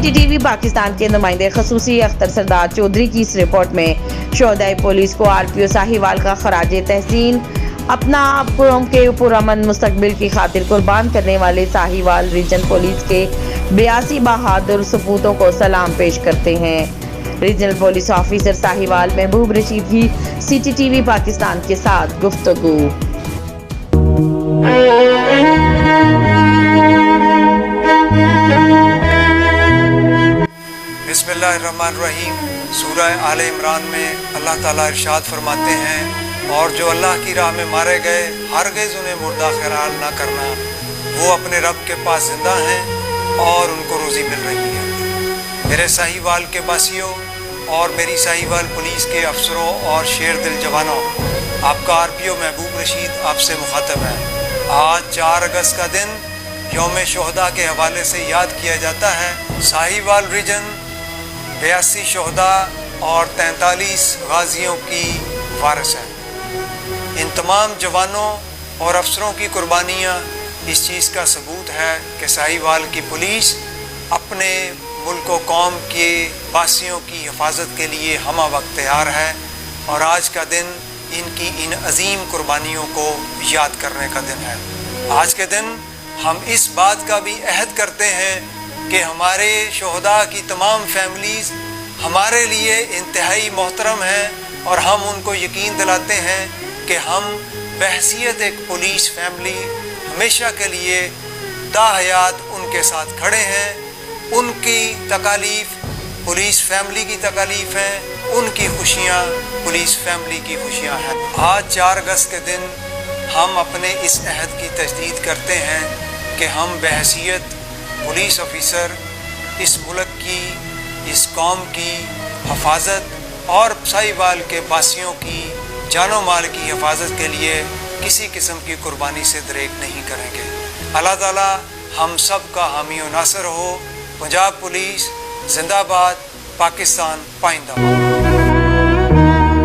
CCTV Pakistan के नुमाइंदे खसूसी अख्तर सरदार चौधरी की इस रिपोर्ट में शोहदाए पुलिस को RPO साहिवाल का खराज तहसीन अपना आप कौम के पुरअमन मुस्तकबिल की खातिर कुर्बान करने वाले साहिवाल रीजन पुलिस के 82 बहादुर सपूतों को सलाम पेश करते हैं। रीजनल पुलिस ऑफिसर साहिवाल महबूब रशीद की CCTV पाकिस्तान के साथ गुफ्तगू। बिस्मिल्लाहिर्रहमानिर्रहीम। सूरह आले इमरान में अल्लाह ताला इरशाद फरमाते हैं, और जो अल्लाह की राह में मारे गए हरगिज़ उन्हें मुर्दा ख्याल ना करना, वो अपने रब के पास जिंदा हैं और उनको रोज़ी मिल रही है। मेरे साहिवाल के बासियों और मेरी साहिवाल पुलिस के अफसरों और शेर दिल जवानों, आपका RPO महबूब रशीद आपसे मुखातब है। आज 4 अगस्त का दिन यौम शोहदा के हवाले से याद किया जाता है। साहिवाल रीजन 82 शोहदा और 43 गाजियों की वारिस है। इन तमाम जवानों और अफसरों की कुर्बानियाँ इस चीज़ का सबूत है कि साहिवाल की पुलिस अपने मुल्क व कौम के बासियों की हिफाजत के लिए हमा वक्त तैयार है, और आज का दिन इनकी इन अजीम कुर्बानियों को याद करने का दिन है। आज के दिन हम इस बात का भी अहद करते हैं कि हमारे शोहदा की तमाम फैमिलीज़ हमारे लिए इंतहाई मोहतरम हैं, और हम उनको यकीन दिलाते हैं कि हम बहैसियत एक पुलिस फैमिली हमेशा के लिए ताहयात उनके साथ खड़े हैं। उनकी तकालीफ पुलिस फैमिली की तकालीफ हैं, उनकी खुशियाँ पुलिस फैमिली की खुशियाँ हैं। आज 4 अगस्त के दिन हम अपने इस अहद की तजदीद करते हैं कि हम बहैसियत पुलिस ऑफिसर इस मुल्क की, इस कौम की हिफाजत और साहिवाल के बासियों की जानो माल की हिफाजत के लिए किसी किस्म की कुर्बानी से दरेक नहीं करेंगे। अल्लाह ताला हम सब का हामी और नासर हो। पंजाब पुलिस जिंदाबाद, पाकिस्तान पाइंदाबाद।